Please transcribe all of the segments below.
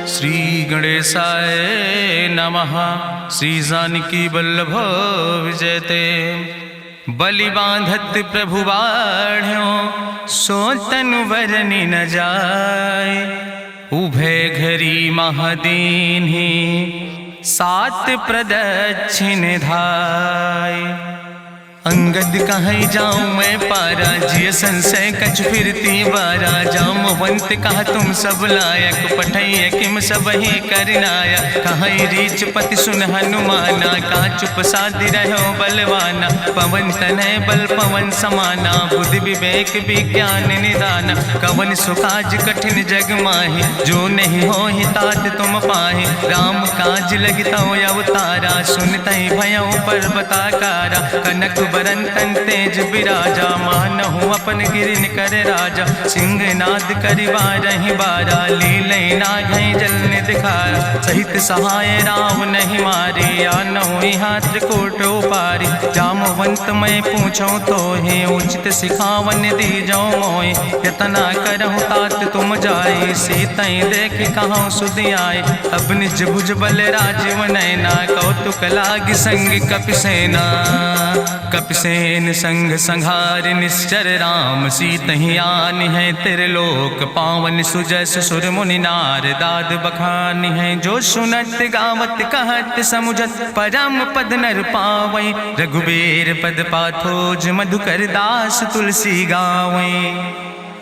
श्री गणेशाय नमः। श्री जानकी वल्लभ विजयते। बलि बांधत प्रभु बाढ़ो सो तनु बरनि न जाय। उभय घरी महादीन्हि सात प्रदक्षिण धाय। अंगद कहीं जाऊं मैं पारा जिय संशय कछ फिरती बारा। जामवंत कहा तुम सब लायक पठैय किम सब ही करनाया। कहीं रीच पति सुन हनुमाना कहा चुप साधि रहो बलवाना। पवन तनय बल पवन समाना बुद्धि विवेक विज्ञान निदाना। कवन सुकाज कठिन जग माहि जो नहीं हो ही तात तुम पाहि। राम काज लगता अवतारा सुनतहि भयो पर्वताकारा। कनक बरन तन तेज बिराजा मानहु अपन गिरिन कर राजा। सिंह नाद करिवा रही बारा लीले नागई जल दिखारा। सहित सहाय राम नहीं मारे आनहु हाथ कोट पारी। जामवंत मैं पूछो तो हे उचित सिखावन दी जाओ मोय। यतना करहु तात तुम जाए सीतई देख कहूँ सुध आए। अब निज भुज बल राजीव नैना कौतुक लाग संग कपिसेना। कपिसेन संग संहार निश्चर राम सीतहि आनि है त्रिलोक पावन। सुजस सुर मुनि नार दाद बखानि है। जो सुनत गावत कहत समुझत परम पद नर पावै। रघुबीर पद पाथोज मधुकर दास तुलसी गावै।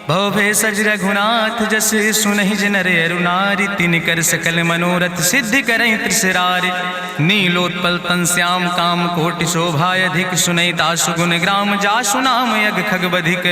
भवे सज रघुनाथ जस सुनहि जिनर अरुनारि। तिनकर सकल मनोरथ सिद्धि करहि त्रिसरारि। नीलोत्पल तन श्याम काम कोटि शोभाय अधिक। सुनहि दासु गुण ग्राम जासु नाम यज्ञ खग बधिक।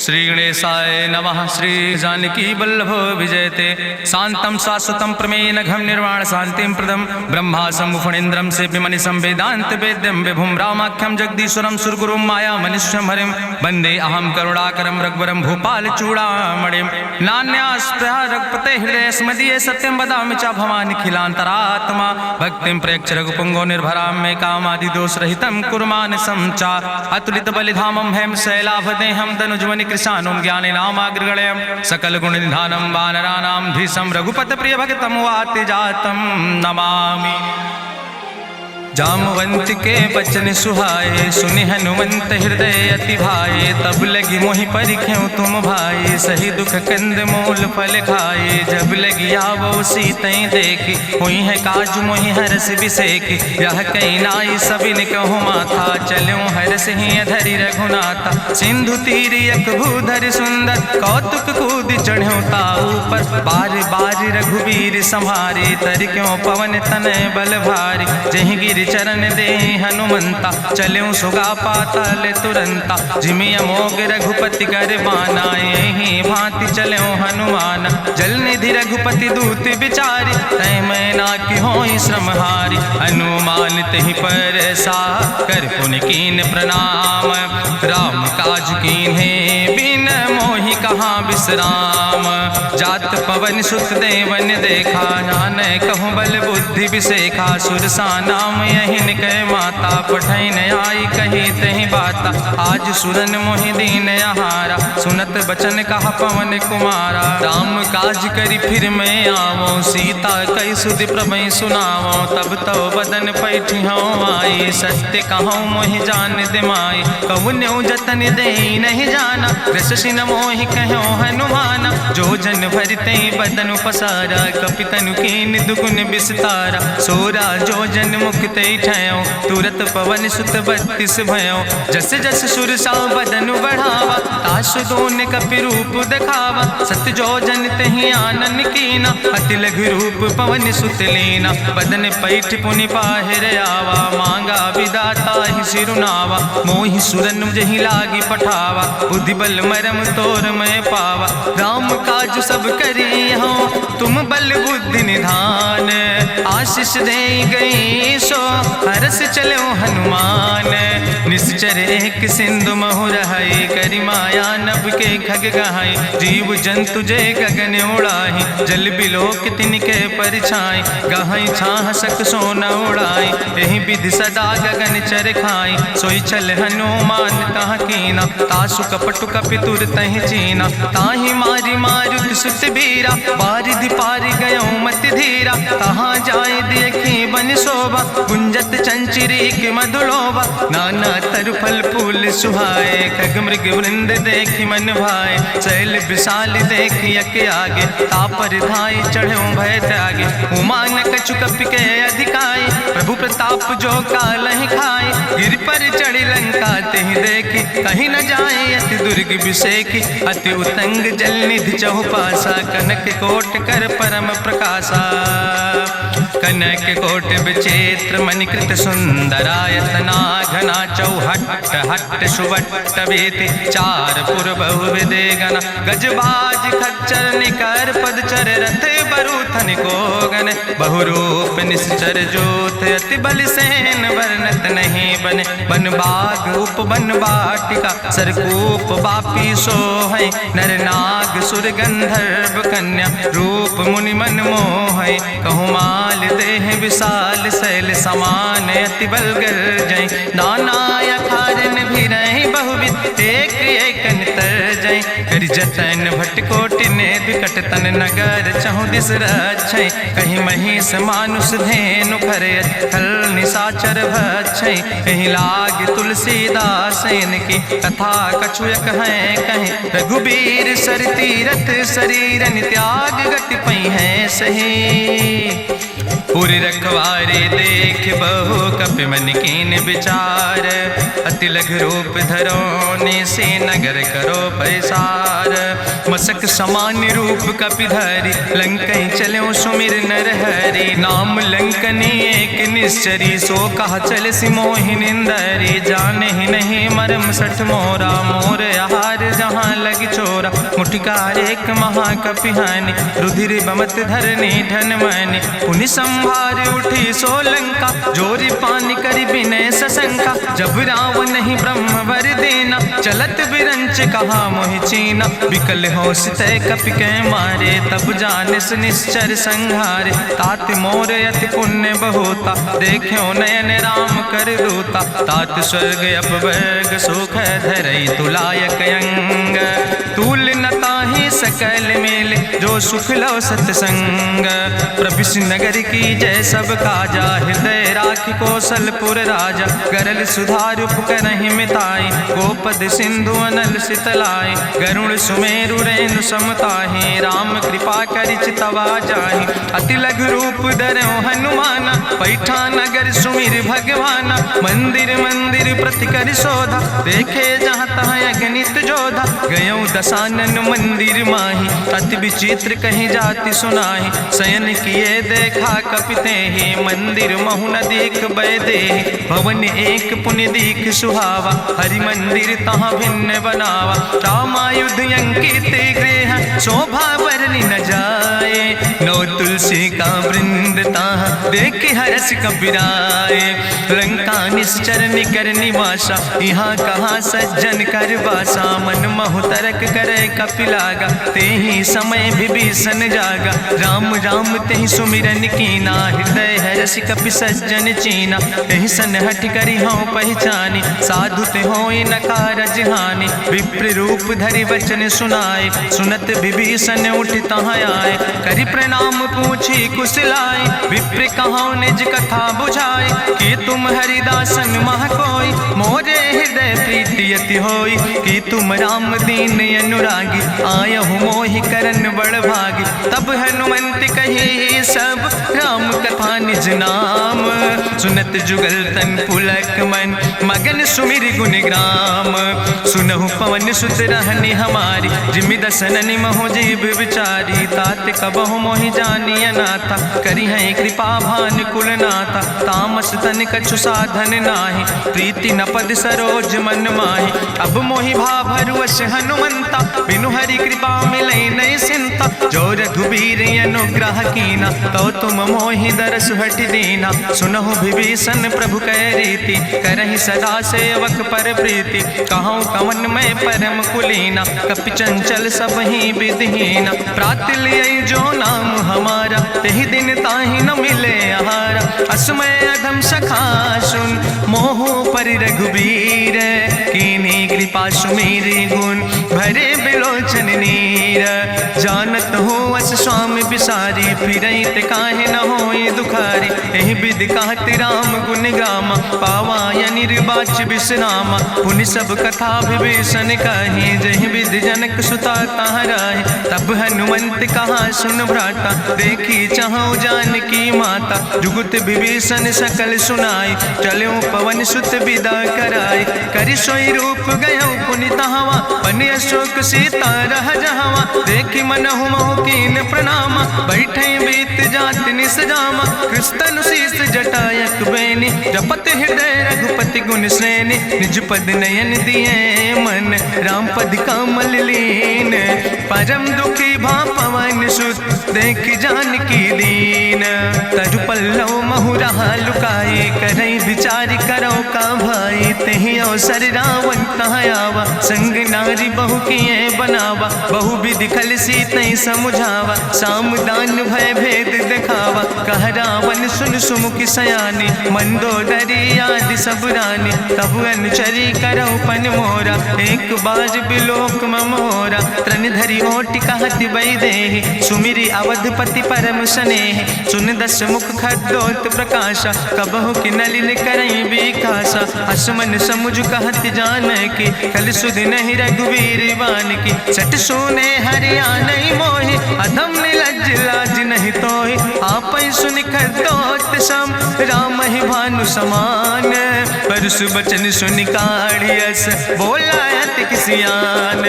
श्री गणेशाय नमः। श्री जानकी वल्लभ विजयते। शांतम शाश्वतम प्रमेय नघम निर्वाण शांतिम प्रदम। ब्रह्मा शंभु फणीन्द्रम सेव्यमणि संवेदांत वेद्यम विभुम रामाख्यम जगदीश्वरम सुरगुरुम माया मनुष्यम हरिम। वंदे अहम करुणाकरम रघुवरम भूपाल चूड़ामणिम। नान्यास्पृहा रघुपते हृदय स्मदीये सत्यम वदामि च भवानि खिलांतरात्मा। भक्तिम प्रयच्छ रघुपुंगो निर्भराम मे कामादि दोष रहितम कुर्मान् समचा। अतुलित बलिधामम हेम शैलाभदेहम दनुजवनि कृशानुम ज्ञाने नामाग्रगण्यम। सकल गुण निधानम वानराणाम धीशम रघुपत प्रिय भक्तम वाति जातम नमामि। जामवंत के बचन सुहाए सुनि हनुमंत हृदय अति भाए। तब लगी मोहि परिख्यों तुम भाई सही दुख कंद मूल फल खाए। जब लगी आवो सीतई देखी हुई है काज मोहि हरस बिसेखी। यह कई नाई सबिन कहु माथा चलूं हरस ही अधरि रघुनाथा। सिंधु तीर यक भूधर सुंदर कौतुक कूद चढ़्यो ताऊ पर। बार बार रघुबीर संहारे तर क्यों पवन तनय बल भारी। जहि गिर चरण दे हनुमंता चल्यों सुगा पाताल तुरंता। जिमि अमोघ रघुपति कर बाना यही भांति चल्यों हनुमान। जल निधि रघुपति दूत बिचारी तय मैं ना कि होई श्रमहारी। हनुमान तहि पर सा कर पुनि कीन प्रणाम। राम काज कीन्हे बिन मोहि कहाँ विश्राम। जात पवन सुत देवन देखा नानय कहूँ बल बुद्धि विसेखा। सुरसा नाम यहिन कह माता पठैन आई कही तहि बाता। आज सुरन मोहि दीन आहारा सुनत बचन कहा पवन कुमारा। राम काज करी फिर मैं आवो सीता कई सुधि प्रभु सुनावो। तब तो बदन पैठी हूँ आई सत्य कहूँ मोहि जान दिमाई। कहुन्यु जतन दे नहीं जाना रससिन मोहि कहो हनुमाना। जो जन भरते बदन पसारा कपितनु कीन दुगुन विस्तारा। सोरा जो जन मुक्ते ठयो तुरत पवन सुत 32 भयो। जस जस सुरसा बदन बढ़ावा तासु दोन कपि रूप दिखावा। सत जो जन तहि आनन कीना अति लघु रूप पवन सुत लीना। बदन पैठ पुनि पाहिर आवा मांगा विदाता ही सिरुनावा। मोहि सुरन जहि लागी पठावा बुद्धि बल मरम तोर मैं पावा। राम काज सब करी हो तुम बल बुद्धि निधान। आशीष दे गई सो हरस चलो हनुमान। निश्चर एक सिंधु महु रहाई करी माया नभ के खग गहाई। जीव जंतु जे गगन उड़ाही जल बिलोक तिनके परछाई। गहाई छाह सक सोना उड़ाई यही विधि सदा गगन चर खाई। सोई चल हनुमान तहाँ कीना तासु कपटु कपि तुर तहि चीना। ताहि मारी मारुत सुत बीरा बारिधि पारि गयो मति रघुबीरा, कहाँ जाए देखी बन शोभा, गुंजत चंचरी के मधुलोभा, नाना तरु फल फूल सुहाए, खग मृग वृंद देखी मन भाए, शैल विशाल देखी यके आगे, तापर धाय चढ़ो भय त्यागे, उमान कछु कपि के अधिकाई, प्रभु प्रताप जो कालहि खाए, गिर पर चढ़ी लंका तेहि देखी, कहीं न जाए अति दुर्ग विषेखी, अति उतंग जल निधि चहुपासा, कनक कोट कर परम प्रकाशा, कनक कोट विचित्र मणिकृत सुंदरायतना, घना चौहट्ट हट्ट सुवट्ट वेति, चार पुर बहु विदे गण, गजबाज खच्चर निकर पदचर, रथ बरूथन को गण, बहुरूप निश्चर जोत, अति बल सेन वर्णत नहीं बने, बन बाग उप बन बाटिका, सरकूप बापी सोहै, नर नाग सुर गंधर्व कन्या, रूप मुनि मन मोहै, कहूँ माल देह विशाल शैल समान, अति बल गर्जै, नाना अखारन भी रही बहुविध, एक एक तर जय, कर जतन भटकोटि ने विकट तन नगर, चहु दिस रक्षै, कहीं महिष मानुष धेनु खरे, खल निशाचर भक्षै, कहीं लाग तुलसीदास इनकी, कथा कछुयक है कहीं, रघुबीर सर तीरथ शरीरन त्याग गति पई है सही, पूरी रखवारे देख बहु कपि मन कीन विचार, अति लघु रूप धरोने से नगर करो पैसार, मसक समान रूप कपि धरि, लंकई चलो सुमिर नर हरि, नाम लंकनी एक निश्चरी, सो कहा चल सिमोहि निंदरी, जाने ही नहीं मरम सठ मोरा, मोर आहार जहाँ लग चोरा, मुठिकार एक महाकपि हानि, रुधिर बमत धरनी धन मनि, पुनि संभार उठी सोलंका, जोरी पानी करी विनय सशंका, जब रावण नहीं ब्रह्म वर देना, चलत बिरंच कहा मोहि चीना, विकल होश तय कपि के मारे, तब जानिस निश्चर संहारे, तात मोर अति पुण्य बहुता, देख्यो नयन राम कर दूता, तात स्वर्ग अपवर्ग सुख धरई तुलायक अंग, तूल न ताहि सकल मेल, जो सुख लो सत्संग, प्रभिस नगर की जय सब काजा, हृदय राखि कौशलपुर राजा, गरल सुधार उपकरहि मिताई, गोपद सिंधु अनल सितलाई, गरुड़ सुमेरु रेणु समताहि, राम कृपा करि चितवा जाहि, अति लघु रूप धरौ हनुमाना, पैठा नगर सुमिर भगवाना, मंदिर मंदिर प्रति कर शोधा, देखे जहाँ तहाँ अगणित जोधा, गयौ दशानन मंदिर माही, अति विचित्र कहीं जाति सुनाही, शयन किए देखा कपिते ही, मंदिर महु न देख बैदे, भवन एक पुण्य दीख सुहावा, हरि मंदिर तहाँ भिन्न बनावा, रामायुध अंकित गृह, शोभा बरली न जाए, नौ तुलसी का वृंद तहाँ देख हरस कपिराए, लंका निश्चर निकर निवासा, यहाँ कहाँ सज्जन कर बासा, मन महु तरक करे कपिलागा, ते ही समय विभीषण जागा, राम राम तेहि सुमिरन कीना, हृदय हरस कपि सज्जन चीना, तेहि सन हठ करी हूँ पहचानी, साधु ते होई न कारज हानि, विप्र रूप धरि वचन सुनाए, सुनत विभीषण उठ तहाँ आए, करि प्रणाम पूछी कुशलाए, विप्र कहाँ निज कथा बुझाए, कि तुम हरिदासन मह कोई, मोरे हृदय प्रीति अति होई, कि तुम राम दीन अनुरागी, आयहु मोहि करन बड़ भागी, तब हनुमंत कही सब राम कथा निज नाम, सुनत जुगल तन पुलक मन, मगन सुमिर गुण ग्राम, सुनहु पवन सुत रहनी हमारी, जिमि दसननि महु जीव विचारी, तात कबहु मोहि जानी अनाथा, करी है कृपा भान कुल नाथा, तामस तन कछु साधन नाही, प्रीति न पद सरोज मन माही, अब मोहि भाभरुवश हनुमंता, बिनु हरि कृपा मिलै नहीं सिंता, जो रघुबीर अनुग्रह कीना, तो तुम मोहि दरस हट दीना, सुनहु विभीषण प्रभु कै रीति, करहि सदा सेवक पर प्रीति, कहूँ कवन में परम कुलीना, कपि चंचल सब ही विधिहीना, प्रात लिय जो नाम हमारा, तेहि दिन ताहि न मिले आहारा, असमय अधम सखा सुन, मोहु पर रघुबीर, कीन्ही कृपा सुमेरि गुण, भरे बिलोचन नीर, जानत हो अस स्वामी बिसारी, फिरई ते काहे न होई दुखारी। एहि विधि कहत राम गुण गामा, पावा निर्बाच विश्रामा। पुनि सब कथा विभीषण कही, जहि विधि जनक सुता कहाँ रहे। तब हनुमंत कहा सुन भ्राता, देखी चाहूँ जानकी माता। जुगुत विभीषण सकल सुनाई, चलो पवन सुत विदा कराई। करि सोई रूप गयो पुनि तहवा, बन अशोक सीता रह जहवा। देखी मनहु महु कीन प्रणामा, बैठे बीत जात निस जामा। कृष्ण शीस जटायक बेनी, जपत हृदय रघुपति गुण श्रेणी। निज पद नयन दिए मन, राम पद कमल लीन। परम दुखी भा पवन सुत, देख जानकी दीन। तरु पल्लव महु रहा लुकाई, करई विचार करो का भाई। तेहि अवसर रावण तहाँ आवा, संग नारी बहु किए बनावा। बहु विधि खल सीतै समुझावा, साम दान भय भेद दिखावा। कह रावण सुन सुमुखी सयानी, मंदोदरी आदि सब रानी। तब अनुचरी करो पन मोरा, एक बार बिलोक ममोरा। त्रन धरि ओटि कहत बई देहि, सुमिरी अवधपति परम स्नेह। सुन दस मुख खद्योत प्रकाशा, कबहु कि नलिन करई बिकासा। असमन समुझ कहत जानकी, कल सुध नहीं रघुवीर बान की। सट सुने हरियाणई मोहि, अधम निलज्ज लाज नहीं तोहि। आपै सुनि खद्योत सम, राम ही भानु समान। परसु बचन सुनि काढ़ियस, बोला अति किसियान।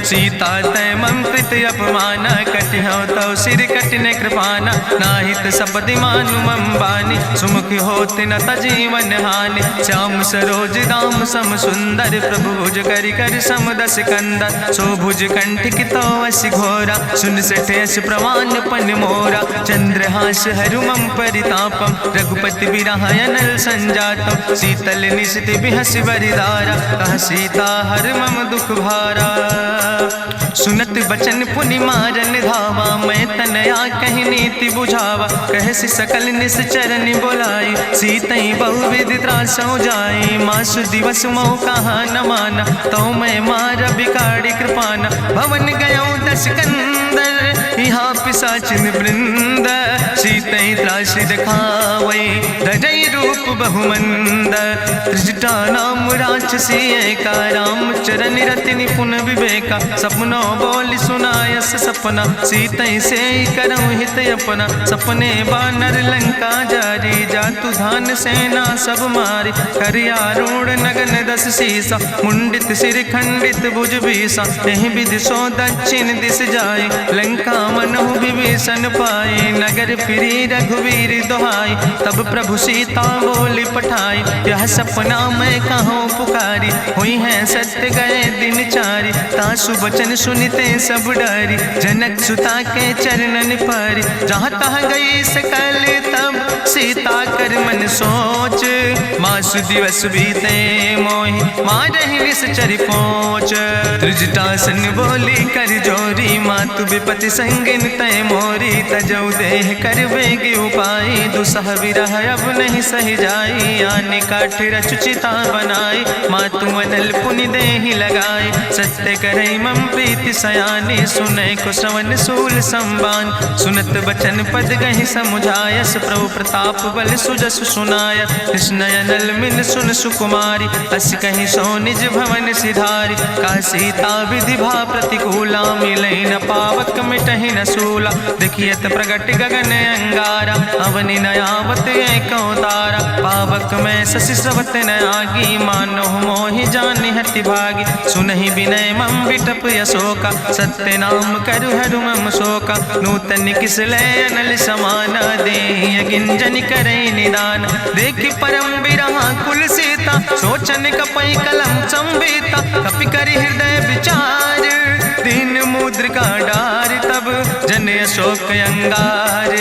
सीता तै मम कृत अपमाना, कटिहौ तौ सिर कटिन कृपाना। नाहित सपदि मानु मम बानी, सुमुख होत न तजीवन हानि। श्याम सरोज दाम सम सुंदर, प्रभु भुज करि कर सम दस कंदर। सो भुज कंठ कितो अस घोरा, सुन सठेस प्रमाण पन मोरा। चंद्रहास हरु मम परितापम, रघुपति बिरहायनल संजातम। शीतल निशित बिहस बरिदारा, कह सीता हर मम दुख भारा। सुनत बचन पुनि मारन धावा, मैं तनया कहि नीति बुझावा। कहसि सकल निश्चरन बोलाई, सीतई बहुविधि त्रासौ जाई। मासु दिवस मोह कहा न माना, तो मैं मार बिकाड़ी कृपाना। भवन गयो दस कंदर, यहाँ पिशाचिन वृंद। सीतई त्रास दिखावई, धजई रूप बहुमंद। त्रिजटा नाम राक्षसी एका, राम चरण रति निपुण विवेका। सपनो बोल सुनायस सपना, सीतई से करऊँ हित अपना। सपने बानर लंका जारी, जातु धान सेना सब मारी। करियारूढ़ नगन दस सीसा, मुंडित सिर खंडित भुज बीसा। एहि विधि सो दक्षिण दिस जाय, लंका मनहु विभीषण पाए। नगर फिरी रघुवीर दोहाई, तब प्रभु सीता बोली पठाई। यह सपना मैं कहूँ पुकारी, हुई है सत्य गए दिन चारी। तासु बचन सुनते सब डरी, जनक सुता के चरणन पर। जहाँ तहाँ गई सकल तब, सीता कर मन सोच। मासु दिवस बीते मोहि, मारहि निश्चर पहुँच। त्रिजटासन बोली कर जोरी, मातु विपति संगिन तय मोरी। तजौ देह कर बेगी उपाय, दुसह विरह अब नहीं सही जाई। आने काठ रचुचिता बनाई, मातु मनल पुनि देहि लगाई। सत्य करई मम प्रीति सयानी, सुनै को श्रवण सूल संबान। सुनत बचन पद गहि समुझायस, प्रभु प्रताप बल सुजस सुनाय। कृष्णयनल मिन सुन सुकुमारी, अस कहि सो निज भवन सिधारी। का सीता विधि भा प्रतिकूला, मिलै न पावक मिटहि न सूला। देखियत प्रगट गगन अंगारा, अवनि नयावत एको तारा। पावक में शशि स्रवत न आगी, मानो मोहि जानि हति भागी। सुनहि विनय मम विटप यशोका, सत्य नाम करु हरु मम शोका। नूतन किसले अनल समाना, देहि गिंजन करई निदान। देखि परम बिरहा कुल सीता, सोचन कपई कलम संवेता। कपि करि हृदय विचार, दीन मुद्रिका डार। तब जन अशोक अंगार,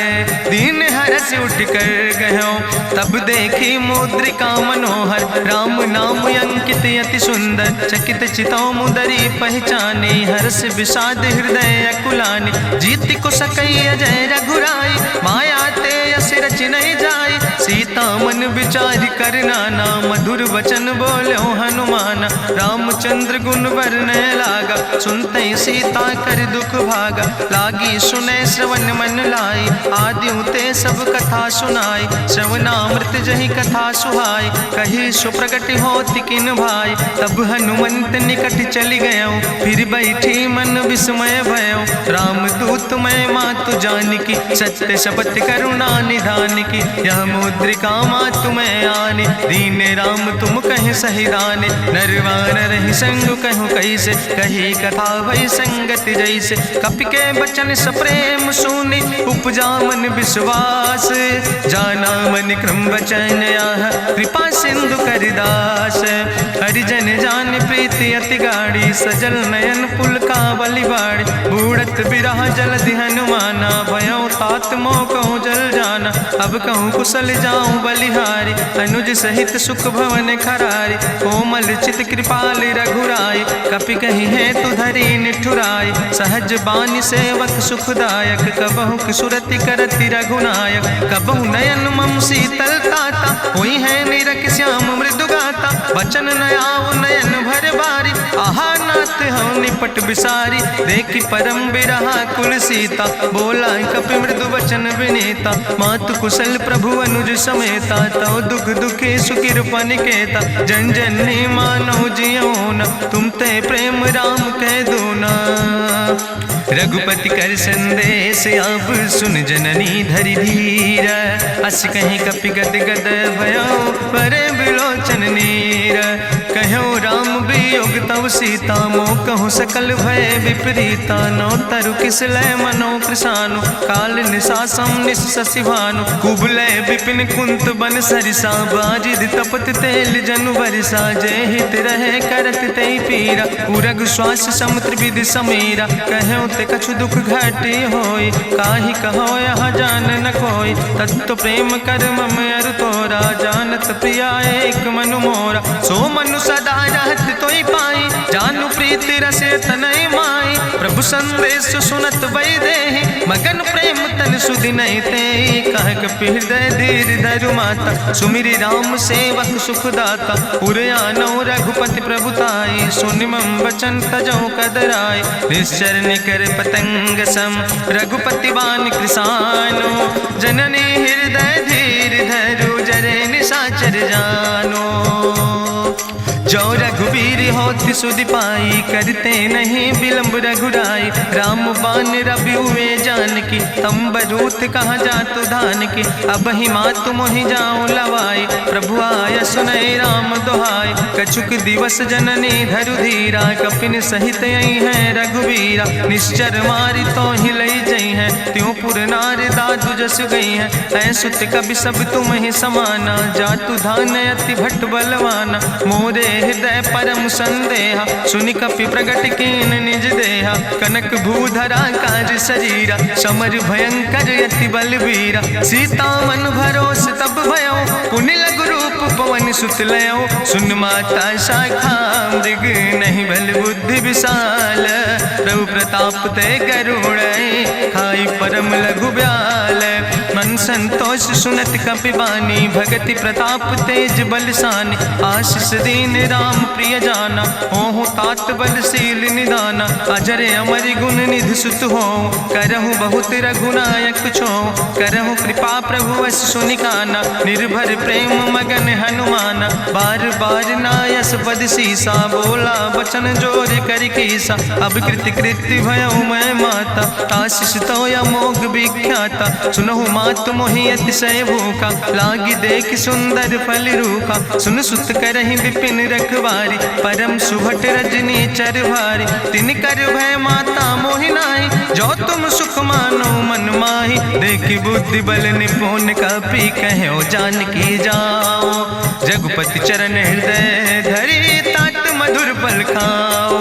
दीन हरस उठ कर गयो। तब देखी मुद्रिका मनोहर, राम नाम अंकित अति सुंदर। चकित चितौ मुदरी पहचाने, हर्ष विषाद हृदय अकुलाने। जीत को सकई अजय रघुराई, माया ते यस रच नहीं जाई। सीता मन विचार कर नाना, मधुर वचन बोलो हनुमाना। रामचंद्र गुण वरने लागा, सुनते सीता कर दुख भागा, लागी सुने श्रवण मन लाई, आदियों ते सब कथा सुनाई, श्रवणामृत जही कथा सुहाई, कही सुप्रगट होति किन भाई, तब हनुमंत निकट चली गयो, फिर बैठी मन विस्मय भयो, राम दूत मैं मातु जानकी, सत्य शपथ करुणा निधान की, यह मुद्रिका मातु मैं आने, दीन राम तुम कहे सही दाने, नरवान रही संग कहूँ कैसे, कही कथा भई संगति जैसे, कपि के बचन सप्रेम सुनी, उपजा मन विश्वास, जाना मन क्रम वचन आह, कृपा सिंधु करिदास, हरिजन जान प्रीति अति गाड़ी, सजल नयन पुलकावली बाड़ी, बूढ़त बिरह जलधि हनुमाना, भयो तात मोह कहूँ जल जाना, अब कहूँ कुशल जाऊँ बलिहारी, अनुज सहित सुख भवन खरारी, कोमल चित कृपाल रघुराई, कपि कही है तु धरी निठुराई, सहज बानी सेवक सुखदायक, कबहु किशुरति करति रघुनायक, कबहु नयन मम शीतल ताता, हुई है निरख श्याम मृदु गाता, बचन नयाव नयन भर बारी, आहा नाथ हम निपट बिसारी, देखी परम बिरहा कुल सीता, बोला कपि मृदु वचन विनीता, मातु कुशल प्रभु अनुज समेता, तव दुख दुखी सुकृपा निकेता, जन जननी मानो जियो न, तुम ते प्रेम राम कह दो ना, रघुपति कर संदेश अब सुन जननी धरि धीर, अस कहीं कपि गद गद भयो परे बिलोचन नीर, कहो राम वियोग तव सीता, मोह कहूँ सकल भय विपरीता, नौ तरु किस लय मनो कृशानु, काल निशासम निशि भानु, कुबलय विपिन कुंत बन सरिसा, बाजिद तपत तेल जनु बरिसा, जय हित रहे करत ते पीरा, उरग श्वास समुद्र विधि समीरा, कहो ते कछु दुख घटी होई, काहि कहो यहाँ जान न कोई, तत्व प्रेम कर मम अरु तोरा, जानत प्रिया एक मनु मोरा, सो मनु सदा रहत तोई पाई, जानु प्रीति रसे तनय माई, प्रभु संदेश सुनत वै देहि, मगन प्रेम तन सुधि नहीं ते, कह कपि हृदय धीर धरु माता, सुमिरि राम सेवक सुखदाता, उरयानो रघुपति प्रभुताई, सुनि मम वचन तजौ कदराई, निश्चर निकर पतंग सम, रघुपति बान कृसानो, जननी हृदय धीर धरु जरे निशाचर जानो, जो रघुवीर होति सुधि पाई, करते नहीं विलंब रघुराई, राम बान रवि हुए जानकी, तंबरूथ कहाँ जातु धान की, अब ही मातु मोहि जाऊँ लवाई, प्रभु आय सुनय राम दुहाई, कछुक दिवस जननी धरु धीरा, कपिन सहित यही है रघुवीरा, निश्चर मारी तो ही लई जई है, त्यों पुर नार दादु जस गई है, ऐसुत कभी सब तुम ही समाना, जातु धान अति भट्ट बलवाना, मोरे हृदय परम संदेहा, सुनि कपि प्रगट कीन निज देहा, कनक भूधरा काज शरीरा, समर भयंकर यति बलवीरा, सीता मन भरोस तब भयो, पुनि लघु रूप पवन सुत लयो, सुन माता शाखा मृग नहीं बल बुद्धि विशाल, प्रभु प्रताप ते गरुड़ खाई परम लघु ब्याल, मन संतोष सुनत कपि बानी, भगति प्रताप तेज बलसानी, आशीष दीन राम प्रिय जाना, ओहु तात बलशील निदाना, अजर अमर गुण निधि सुत हो, करहु बहुत रघुनायक छो, करहु कृपा प्रभु वश सुनिकाना, निर्भर प्रेम मगन हनुमाना, बार बार नायस पद सीसा, बोला बचन जोर कर कीसा, अब कृति कृति भयो मैं माता, आशीष तो अमोघ विख्याता, सुनहु मातु मोहि अतिशय भूखा, लागी देख सुंदर फल रूखा, सुन सुत करहि विपिन रखवारी, परम सुभट रजनी चर भारी, तिन कर भय माता मोहि नाहि, जो तुम सुख मानो मन माहि, देखि बुद्धि बल निपुण कपि कहो जानकी जाओ, रघुपति चरण हृदय धरि तात मधुर फल खाओ,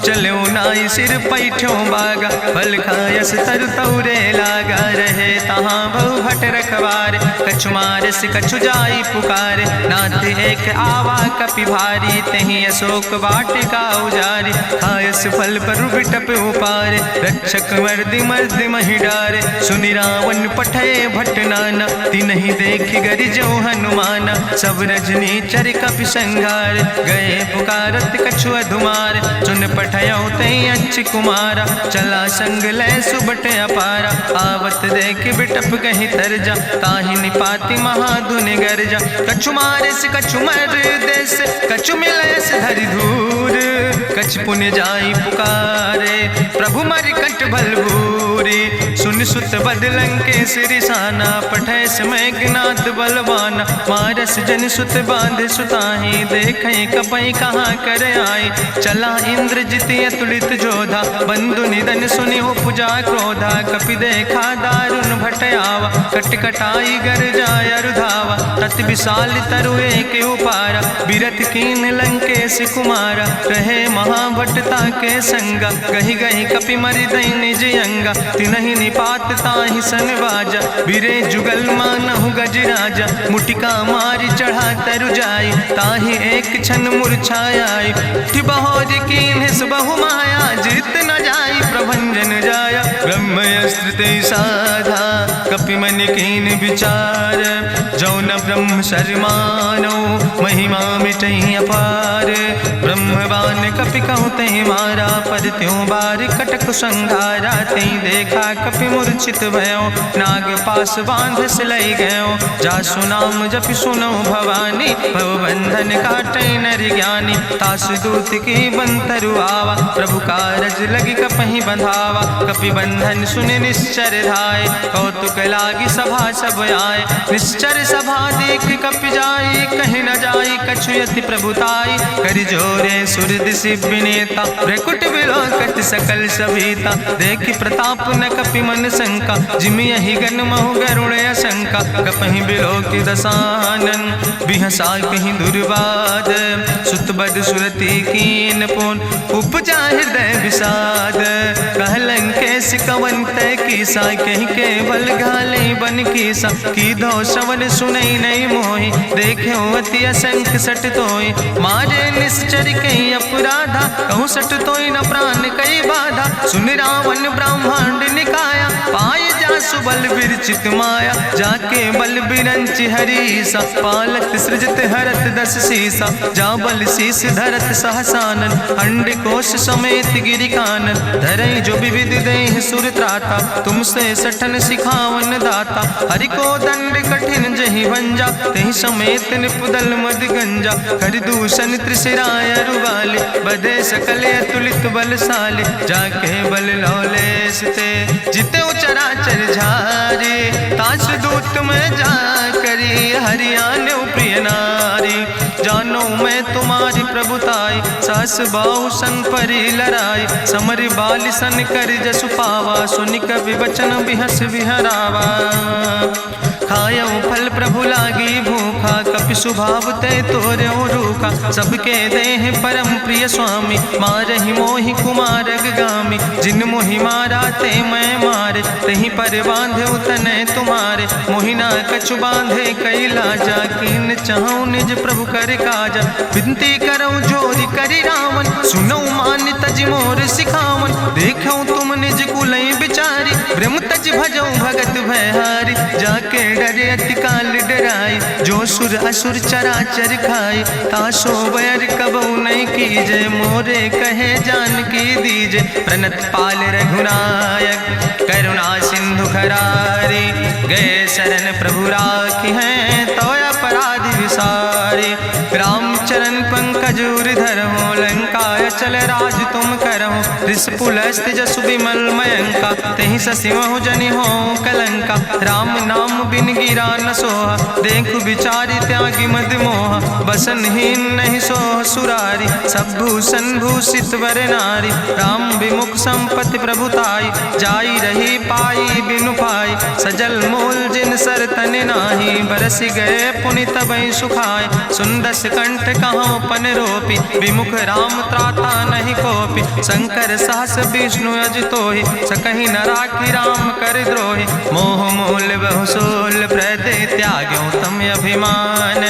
चलो नाई सिर पैठो बागा, फल खायस तरु तौरे लागा, रहे तहाँ बहु भट रखवारे। कछु मारस कछु जाई पुकारे, नाथ एक आवा कपि भारी। तहीं अशोक वाटिका उजारी, खायस फल पर बिटप उपारे। रक्षक मर्दि मर्दि महि डारे, सुनि रावण पठय भट नाना। तिन्हि देख गरिजो हनुमाना, सब रजनी चर कपि संघार। गए पुकारत कछु अधुमार, सुन पठयो तई अच्छ कुमारा। चला संग लै सुबट अपारा, आवत देख बिटप कहीं तरजा। ताहि निपाति महाधुनि गर्जा, कछु मारिस कछु मर देस। कछु मिलयस धरि धूर, कछ पुण्य जाई पुकारे। प्रभु मरि कंठ भल भूरी, सुन सुत बद लंकेश रिसाना। पठय समय ज्ञात बलवाना, मारस जन सुत बांध सुताहि। देखें कपई कहाँ कर आए, चला इंद्रजित अतुलित जोधा। बंधु निधन सुनि उपजा क्रोधा, कपि देखा दारुण भट आवा। कट कटाई गर जाय रुधावा, तत विशाल तरु एक उपारा। बिरथ कीन लंकेश कुमारा, रहे महाभटता के संगा। गहि गहि कपि मरि दई निज अंगा, तिन्हि निपात ताहि सन बाजा। बिरे जुगल मानहु गजराजा, मुटिका मारि चढ़ा तरु जाई। ताहि एक क्षण मूर्छाई, बहोज कीन्हिस बहु माया। जीत न जाई प्रभंजन जाया, ब्रह्मयस्त्र ते साधा। कपि मन कीन विचार, जौ न ब्रह्म शर्मानो। महिमा मिटई अपार, ब्रह्मवान कपि कहु तहि मारा। पर त्यों बार कटक संघारा, तई देखा कपि मूर्छित भयो। नाग पास बांध सिलई गयो, जासु नाम जपि सुनो भवानी। भव बंधन काटई नर ज्ञानी, तासु दूत की बंतरु आवा। प्रभु कारज लगी कपहि बंधावा, कपि बंधन सुनि निश्चर धाय। कौतुक लागी सभा सब आए, निश्चर सभा देख कपि जाई। कहीं न जाई कछु यति प्रभुताई, कर जोरे सुर दिसि विनेता। भ्रकुट विलोकत सकल सभीता, देखि प्रताप न कपि मन शंका। जिमि यहि गन महु गरुण शंका, कपहि बिलोकि दसानन। बिहसा कहीं दुर्वाद, सुत बद सुरति कीन पुन। उपजा हृदय विषाद, कहलन कैस कवन तय कीसा। कहीं केवल घाले बन कीसा, की दो श्रवण सुनई नहीं मोहि। देखे अति असंख सट तोय, मारे निश्चर कई अपराधा। कहूँ सट तोय न प्राण कई बाधा, सुन रावण ब्रह्मांड निकाया। पाय जासु बल विरचित माया, जाके बल बिरंचि हरीसा। पालत सृजत हरत दस सीसा, जा बल शीस धरत सहसानन। अंड कोश समेत गिरि कानन, धरई जो विविध देह सुर त्राता। तुमसे सठन सिखावन दाता, हरि को दंड कठिन जहि भंजा। तहि समेत निपुदल मद गंजा, कर दूषण त्रिशिराय रुवाले। बधे सकल अतुलित बलशाले, जाके बल लौलेस ते। जिते चराचर झारे, तास दूत में जा करी। हरियाणा प्रिय नारी, जानो मैं तुम्हारी प्रभुताई। सास बाहु सन परी लड़ाई, समर बाल सन कर जसु पावा। सुनि कवि वचन बिहस विहरावा, खायो फल प्रभु लागी भूखा। कपि स्वभाव ते तोर्यो रूखा, सबके देह परम प्रिय स्वामी। मारहि मोहि कुमारग गामी, जिन मोहि मारा ते मैं मारे। तहीं पर बांधे तने तुम्हारे, मोहिना कछु बांधे कई लाजा। कीन चाहूं निज प्रभु कर काजा, विनती करऊं जोरी करी रावण। सुनऊ मान तज मोर सिखावन, देखऊं तुम निज कुलई बिचारी। ब्रह्म तज भजऊं भगत भयहारी, जाके डरे अति काल डराई। जो सुर असुर चराचर खाई, तासो बैर कबऊ नहीं कीजे। मोरे कहे जान की दीजे, प्रणत पाल रघुनायक। करुणा सिंधु खरारी, गए शरण प्रभु राखी हैं। तो अपराध विसारी, रामचरण पंकज उर धरहु। लंकाय चल राज तुम करहु, रिसपुलस्त जसु विमल मयंका। तहि ससिमहु जनि हो कलंका, राम नाम बिन गिरा न सोहा। देखु विचारि त्यागी मद मोहा, बसनहीन नहीं सोह सुरारी। सब भूषण भूषित वर नारी, राम विमुख संपत्ति प्रभुताई। जाई रही पाई बिनु पाई, सजल मूल जिन सर तन नाही, बरस गए पुनि तबहि सुखाए। सुंदस कंठ कहाँ पन रोपी, विमुख राम त्राता नहीं कोपी। शंकर सहस विष्णु अजितोहि, सकहि न राखी राम कर द्रोहि। मोह मूल बहुसूल प्रदे त्याग्यो तम अभिमान।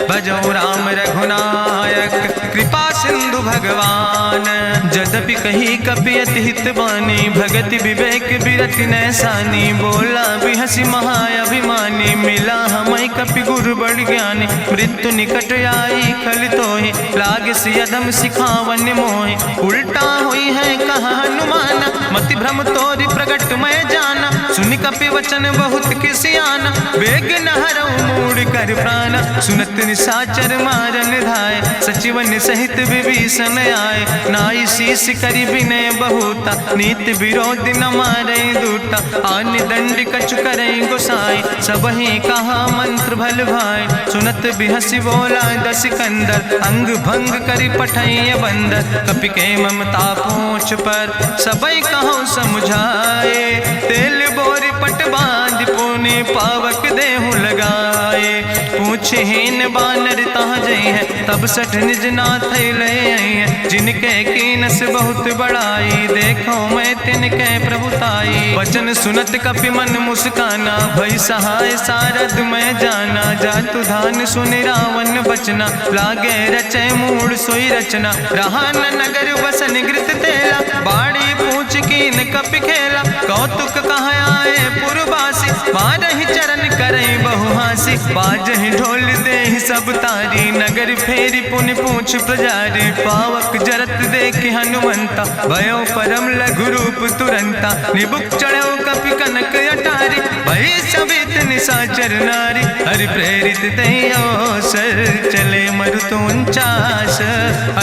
भजो राम रघुनायक कृपा सिंधु भगवान। यद्यपि कही कपि अति हित बानी, भगति विवेक बिरति नैसानी। बोला बिहसी महाअभिमानी, मिला हमै कपि गुरु बड़ ज्ञानी। मृत्यु निकट आई खल तोहि, लागे सियदम सिखावन मोहि। उल्टा हुई है कहा हनुमाना, मति भ्रम तोरि प्रगट मैं जाना। सुनि कपि वचन बहुत किसियाना, बेग न हरऊ मूढ़ कर प्राण। सुनत निशाचर मारन धाय, सचिवन सहित विभीषण आए। नाई शीस करि विनय बहुता, नीति विरोध न मारे दूता। आन दंड कछु करे गोसाई, सबहि कहा मंत्र भल भाई। सुनत बिहसी बोला दस कंदर, अंग भंग करि पठैय बंदर। कपि के ममता पूछ पर, सबई कहो समुझाए। तेल बोरी पट बांध पुनि पावक देहु लगाए। पूछहीन बानर तहाँ जई है, तब सठ निज नाथ ले आई है। जिनके कीनस बहुत बड़ाई, देखो मैं तिनके प्रभुताई। वचन सुनत कपि मन मुस्काना, भई सहाय सारद मैं जाना। जातु धान सुनि रावण बचना, लागे रचे मूढ़ सोई रचना। रहा न नगर बसन घृत तेला, बाड़ी पूछ कीन कपि खेला। कौतुक कहाँ आए पुरवासी, मारहि चरण करई बहु हासी। बाजहि ढोल देहि सब तारी, नगर फेरी पुनि पूछ प्रजारी। पावक जरत देख हनुमंता, भयो परम लघु रूप तुरंता। निबुक चढ़ो कपि कनक अटारी, भई सबित निशाचर नारी। हरि प्रेरित दई अवसर, चले मरुत 49।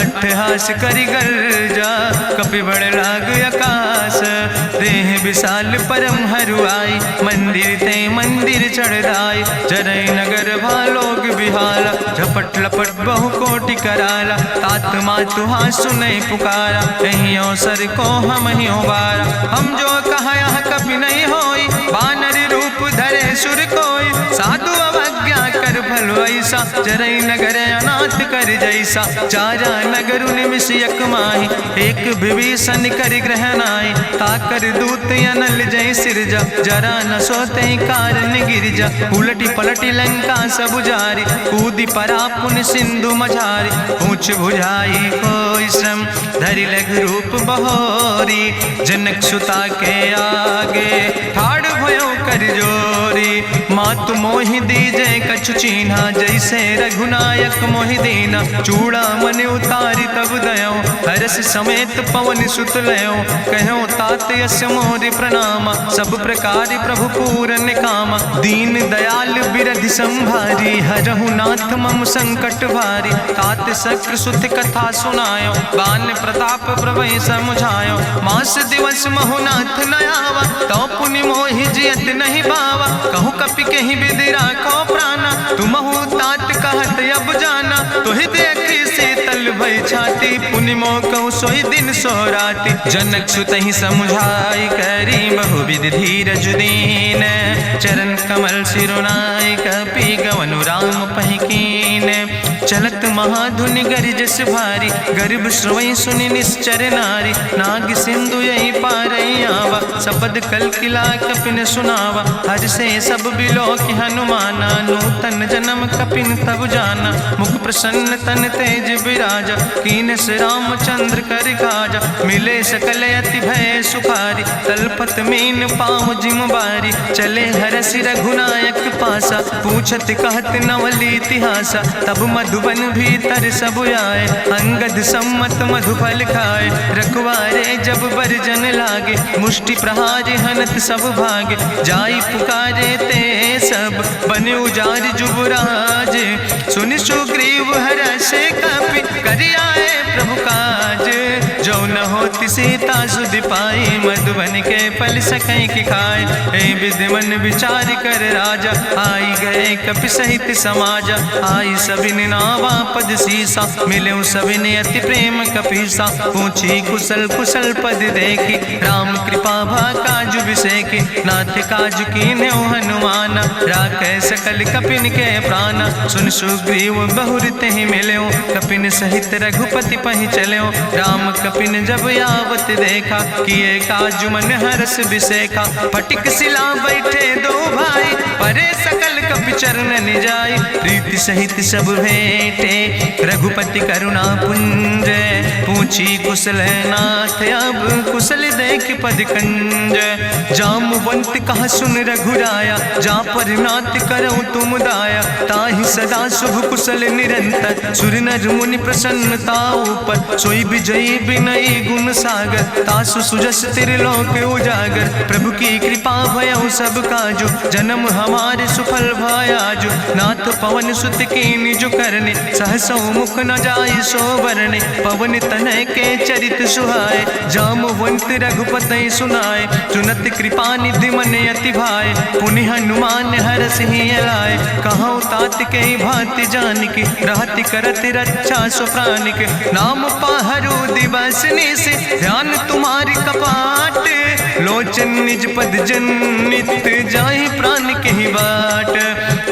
अट्ठहास करि गर्जा, कपि बड़ लाग आकाश। देह विशाल परम हरुआई, मंदिर ते मंदिर चढ़ाई। जरई नगर भालोग बिहाला, झपट लपट बहु कोटि कराला। तात मातु हाँ सुनै पुकारा, कहीं अवसर को हम ही उबारा। हम जो कहा यहाँ कभी नहीं होई, बानर रूप धरे सुर कोई। साधु अवज्ञा कर भल ऐसा, जरई नगर अनाथ कर जैसा। चारा नगर निमिष यक माही, एक विभीषण कर ग्रह नाई। ताकर दूत अनल जय सिरजा, जरा न सोते कारण गिरजा। उलटी पलटी लंका सब जारी, कूदी परा पुन सिंधु मझारी। पूछ बुझाई कोई श्रम, धरि लघु रूप बहोरी। जनक सुता के आगे, ठाड़ भयो कर जोरी। मातु मोहि दीजे कछु चीन्हा, जैसे रघुनायक मोहि दीना। चूड़ा मन उतारी तब दयो, हरस समेत पवन सुत लयो। कहो तात यस मोरि प्रणामा, सब प्रकार प्रभु पूरन कामा। दीन दयाल बिरधि संभारी, हरहु नाथ मम संकट भारी। तात शक्र सुत कथा सुनायो, बान प्रताप प्रभय समुझायो। मास दिवस महु नाथ न आवा, तो पुनि मोहि जियत नहीं बावा। कहूँ कपि कहीं विधि राखो प्राणा, तुमहु तात कहत अब जाना। तुहि देखी शीतल भई छाती, पुनि मोह कहूँ सोई दिन सो राति। जनक सुतहि समुझाई, करी बहुविधि धीरज दीन। चरण कमल सिरुनाई, कपि गवनु राम पहि कीन। चलत महाधुनि गरिजस भारी, गर्भ श्रोई सुनि निश्चर नारी। नाग सिंधु यही पारई आवा, सबद कल किला कपिन सुनावा। हर से सब बिलो कि हनुमाना, नूतन जन्म कपिन तब जाना। मुख प्रसन्न तन तेज विराजा, कीनस रामचंद्र कर काजा। मिले सकल अति भय सुखारी, तलपत मीन पाँव जिम बारी। चले हरसि रघुनायक पासा, पूछत कहत नवल इतिहासा। तब मधुबन भीतर सब आए, अंगद सम्मत मधुफल खाए। रखवारे जब बरजन लागे, मुष्टि प्रहारे हनत सब भागे। जाई पुकारे ते सब, बने उजार जुबराज। सुनि सुग्रीव हर्षे कपि, करि आए प्रभु काज। जो न होति सीता सुध पाई, मधुबन के फल सकै की खाए। ए विधि मन विचार कर राजा, आई गए कपि सहित समाजा। आई सबिन नावा पद सीसा, मिले सबिन अति प्रेम कपीसा। पूछी कुशल कुशल पद देखी, राम कृपा भा काजु विसेखी। नाथ काजु कीन्हे हनुमान, राखै सकल कपिन के प्राण। सुन सुग्रीव बहुर तेहि मिल्यो, कपिन सहित रघुपति पहि चल्यो। राम कपिन जब आवत देखा, किए काजु मन हरस विसेखा। फटिक सिला बैठे दो भाई, परे सकल कपि चरण जाय। प्रीति सहित सब भेंटे, रघुपति करुणा पुंज। पूछी कुशल नाथ अब, कुशल देख पद कंज। जामवंत कहा सुन रघुराया, जा पर नाथ करऊं तुम दाया। ताहि सदा शुभ कुशल निरंतर, सुर नर मुनि प्रसन्नता ऊपर। सोई विजयी विनयी गुण सागर, तासु सुजस त्रिलोक उजागर। प्रभु की कृपा भयउ सब काजु, जन्म हमारे सुफल भयाजु। नाथ पवन सुत कीन्हि जो करने, सहसौ मुख न जाय सो बरने। पवन तनय के चरित सुहाए, जामवंत रघुपति सुनाए। चुनत कृपा निधि मन अति भाए, पुनि हनुमान हरषि लाए। कहौं तात के भांति जानकी, रहति करत रक्षा सो प्राणिक। नाम पाहरु दिवस निश, ध्यान तुम्हारी कपाट। लोचन निज पद जनित, जाहि प्राण के ही बाट।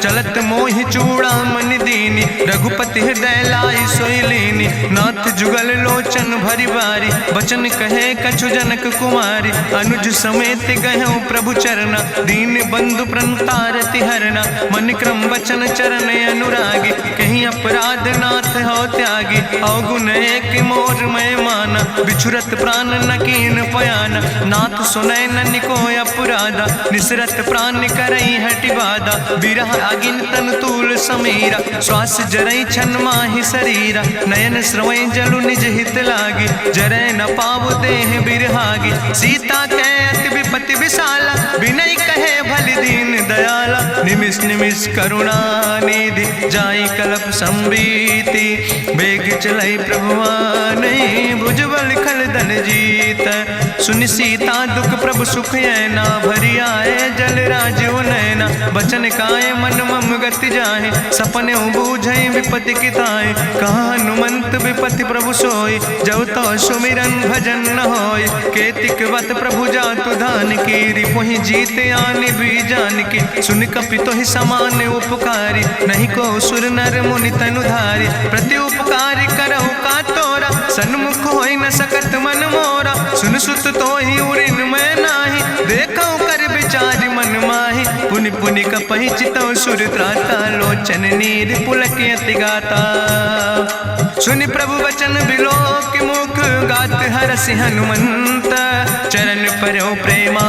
चलत मोहि चूड़ामणि दीनी, रघुपति हृदय लाई सोई लीनी। नाथ जुगल लोचन भरि बारी, बचन कहे कछु जनक कुमारी। अनुज समेत गहऊँ प्रभु चरना, दीन बंधु प्रणतारति हरना। मन क्रम वचन चरण अनुरागी, कहीं अपराध नाथ हो त्यागी। अवगुण एक मोर मैं माना, बिछुरत प्राण न कीन पयाना। नाथ सुनय ननि को अपराधा, निसरत प्राण करई हटि बाधा। बिरह अगिन तन तूल समीरा, श्वास जरई छन माहि शरीरा। नयन श्रवई जलु निज हित लागी, जरय न पाव देह बिरहागी। सीता के अति विपति विशाला, विनय कहे भलि दीन दयाला। निमिष निमिष करुणा निधि, जाई कलप संबीति। बेग चलई प्रभुआनहि, भुजबल खल धन जीत। सुनि सीता दुख प्रभु सुख ऐना, भरि आए जल राजो नैना। बचन काय मन मम गति जाहे, सपने बूझई विपति किताए। कहा हनुमंत विपति प्रभु सोई, जब तो सुमिरन भजन न होय। केतिक वत प्रभु जातु धान की, रिपुहि जीत आने भी जान की। सुन कपि तोहि समान उपकारी, नहीं को सुर नर मुनि तनु धारी। प्रति उपकारी करहु का तोरा, सन्मुख होई न सकत मन मोरा। सुन सुत तोहि उरिन मैं नाही, देखौ कर विचार मन माहि। पुनि पुनि कपहि चितौ सुर त्राता, लोचन नीर पुलक अति गाता। सुनि प्रभु वचन बिलोक मुख, गात हरषि हनुमंत। चरण परौ प्रेमा